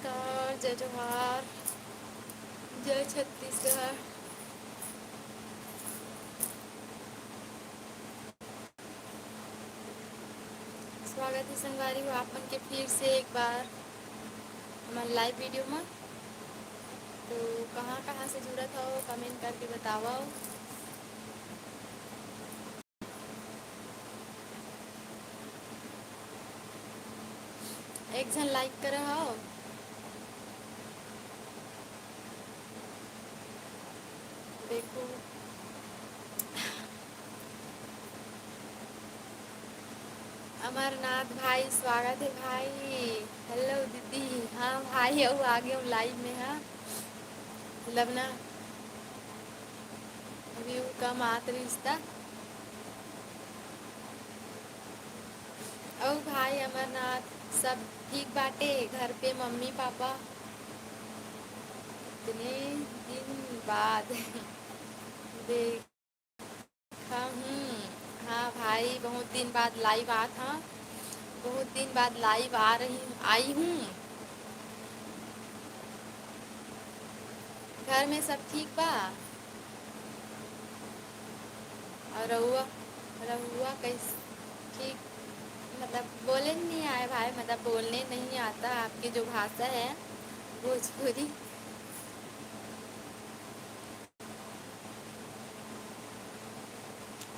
नमस्कार, जय जोहार, जय छत्तीसगढ़। स्वागत है संगवारी हो आप मन के फिर से एक बार हमारे लाइव वीडियो में। तो कहाँ कहाँ से जुड़त हो कमेंट करके बताओ। एक जन लाइक कर हो। देखो अमरनाथ भाई, स्वागत है भाई। हेलो दीदी। हाँ भाई, अब आगे हम लाइव में। हाँ मतलब ना व्यू कम आत रिश्ता। ओ भाई अमरनाथ, सब ठीक बाटे घर पे मम्मी पापा? इतने दिन बाद देखा हूँ। हाँ भाई, बहुत दिन बाद लाइव आ था। बहुत दिन बाद लाइव आई हूँ। घर में सब ठीक बा? और रहुआ रहुआ कैस ठीक? मतलब बोले नहीं आए भाई, मतलब बोलने नहीं आता आपकी जो भाषा है भोजपुरी।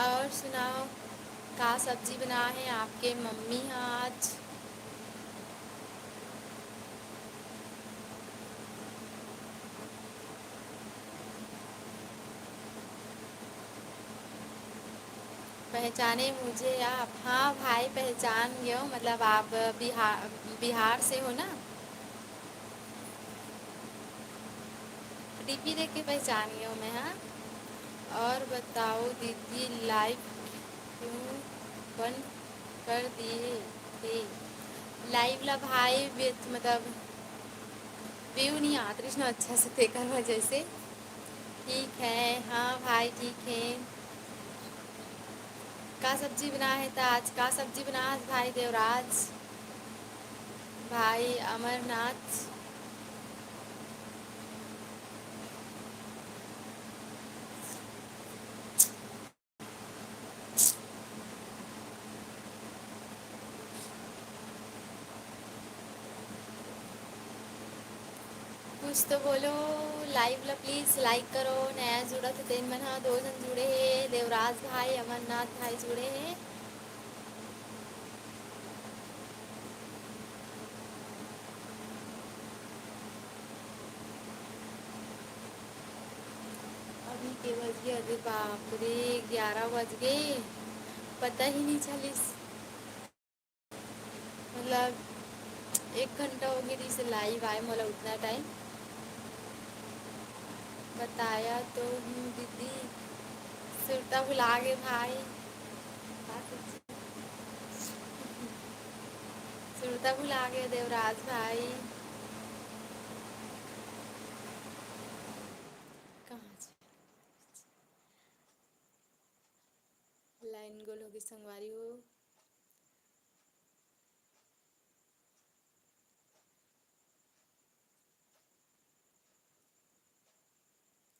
और सुनाओ, का सब्जी बना है आपके मम्मी आज? पहचाने मुझे आप? हाँ भाई, पहचान गए हो। मतलब आप बिहार से हो ना? डीपी देख के पहचान गई हूँ मैं। हाँ, और बताओ दीदी, लाइव क्यों बंद कर दिए थे? लाइव ला भाई मतलब व्यू नहीं आता कृष्ण अच्छा से देखा वजह से। ठीक है, हाँ भाई ठीक है। का सब्जी बना है तो आज? का सब्जी बना आज भाई देवराज? भाई अमरनाथ, कुछ तो बोलो। लाइव ला प्लीज लाइक करो। नया जुड़ा थे तीन मन, हाँ 2 जन जुड़े हैं। देवराज भाई, अमरनाथ भाई जुड़े हैं। अभी के बज गए? अरे बाप रे, 11 बज गए, पता ही नहीं चलिस। मतलब 1 घंटा हो गया इसे लाइव आए, मतलब उतना टाइम बताया तो हूँ दीदी। सुरता भुला गए भाई। सुरता भुला गए देवराज भाई। कहाँ लाइन गोल होगी संगवारी हो।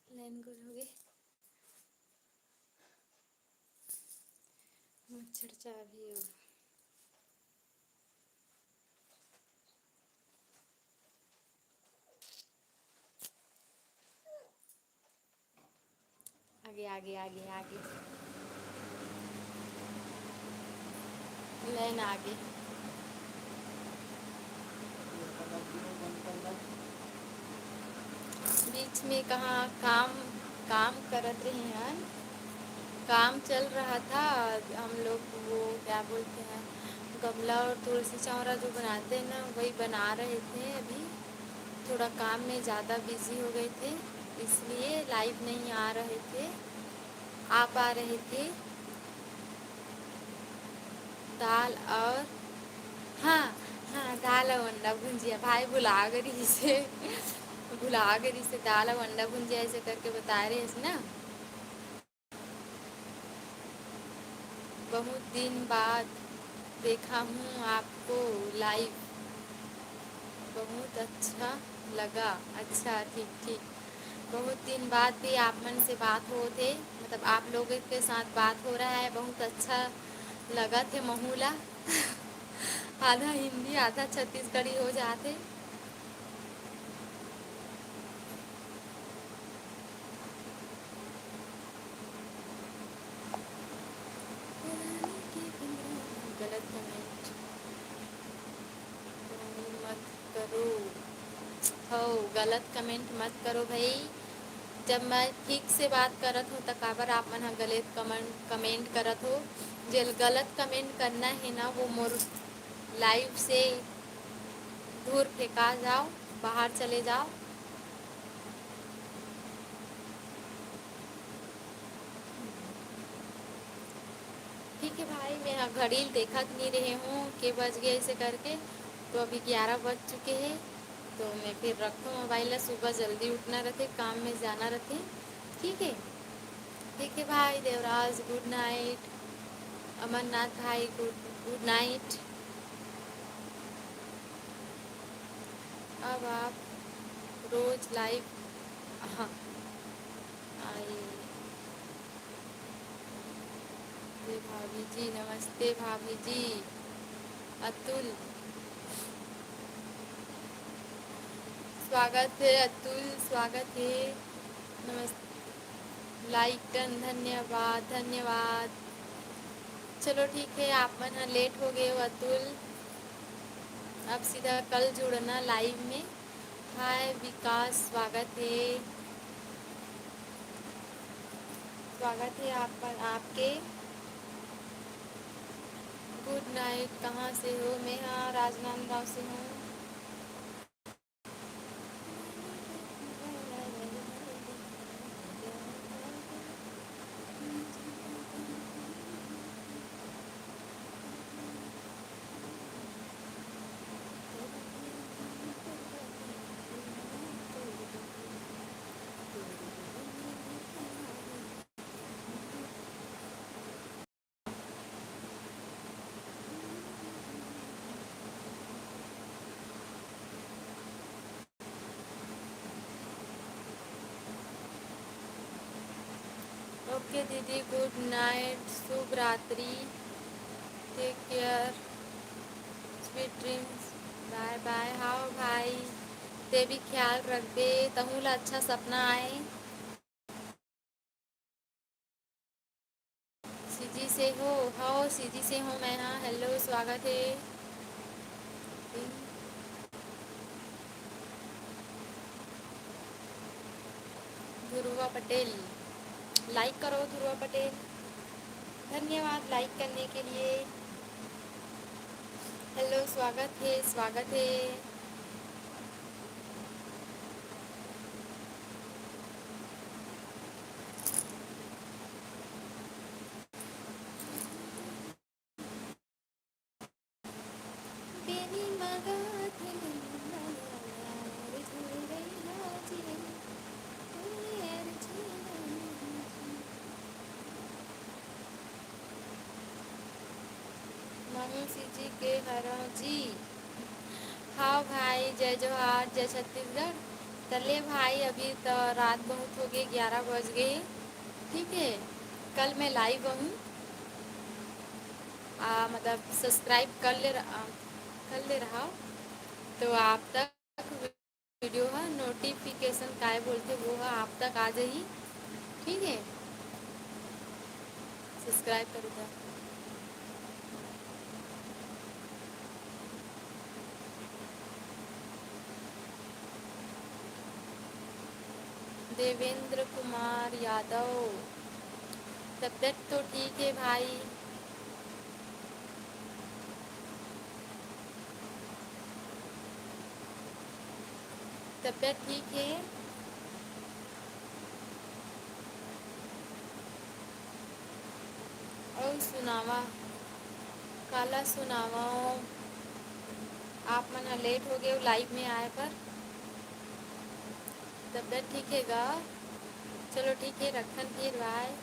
लाइन गोल हो गए। मच्छर चाभी हो। आगे आगे आगे आगे, लाइन आगे। बीच में कहाँ काम काम करत रहे हैं। काम चल रहा था। हम लोग वो क्या बोलते हैं, गमला और तुलसी चौरा जो बनाते हैं ना, वही बना रहे थे। अभी थोड़ा काम में ज़्यादा बिजी हो गए थे, इसलिए लाइव नहीं आ रहे थे। आप आ रहे थे। दाल और, हाँ हाँ, दाल और अंडा भुंजिया भाई भुला गई से। भुला गई से दाल और अंडा भुंजिया ऐसे करके बता रहे हैं ना। बहुत दिन बाद देखा हूँ आपको लाइव। बहुत अच्छा लगा। अच्छा, ठीक ठीक। बहुत दिन बाद भी आप मन से बात हो थे, मतलब आप लोगों के साथ बात हो रहा है, बहुत अच्छा लगा थे महूला। आधा हिंदी आधा छत्तीसगढ़ी हो जाते। गलत कमेंट मत करो। हो, गलत कमेंट मत करो भाई। जब मैं ठीक से बात करत हो तो काबर आप मन ह गलत कमेंट करत हो। जे गलत कमेंट करना है ना, वो मोर लाइव से दूर फेंका जाओ, बाहर चले जाओ। ठीक है भाई, मैं घड़ी देखा नहीं रहे हूँ के बज गए ऐसे करके। तो अभी 11 बज चुके हैं। तो मैं फिर रखूँ मोबाइल ला, सुबह जल्दी उठना रहते, काम में जाना रहते। ठीक है। ठीक है भाई देवराज, गुड नाइट। अमरनाथ भाई, गुड गुड नाइट। अब आप रोज लाइव। हाँ, आइए भाभी जी, नमस्ते भाभी जी। अतुल, स्वागत है अतुल, स्वागत है। नमस्ते। लाइक डन, धन्यवाद धन्यवाद। चलो ठीक है, आप मन लेट हो गए हो अतुल। अब सीधा कल जुड़ना लाइव में। हाय विकास, स्वागत है। स्वागत है आपके। Good night. कहाँ से हो? मैं हाँ राजनांदगांव से हूँ। ओके दीदी, गुड नाइट, शुभ रात्रि। Take care, sweet dreams. Bye bye. हाँ भाई, ते भी ख्याल रख दे, तहूँ ला अच्छा सपना आए। सीजी से हो? हाँ सीजी से हूँ मैं। हाँ हेलो, स्वागत है। ध्रुवा पटेल, लाइक करो ध्रुवा पटेल। धन्यवाद लाइक करने के लिए। हेलो, स्वागत है स्वागत है। बेनी मगा थे मनुष्य जी के हरो जी। हाँ भाई, जय जोहार, जय छत्तीसगढ़। चलिए भाई, अभी तो रात बहुत हो गई, 11 बज गए। ठीक है, कल मैं लाइव हूँ। मतलब सब्सक्राइब कर ले रहा। तो आप तक वीडियो है नोटिफिकेशन काय बोलते वो है, आप तक आ जाइए। ठीक है, सब्सक्राइब करूँगा। देवेंद्र कुमार यादव, तबीयत तो ठीक है भाई। तबीयत ठीक है। और सुनावा, काला सुनावा। आप मन लेट हो गए लाइव में आए पर। तबीयत ठीक है गा? चलो ठीक है, रखन फिर, बाय।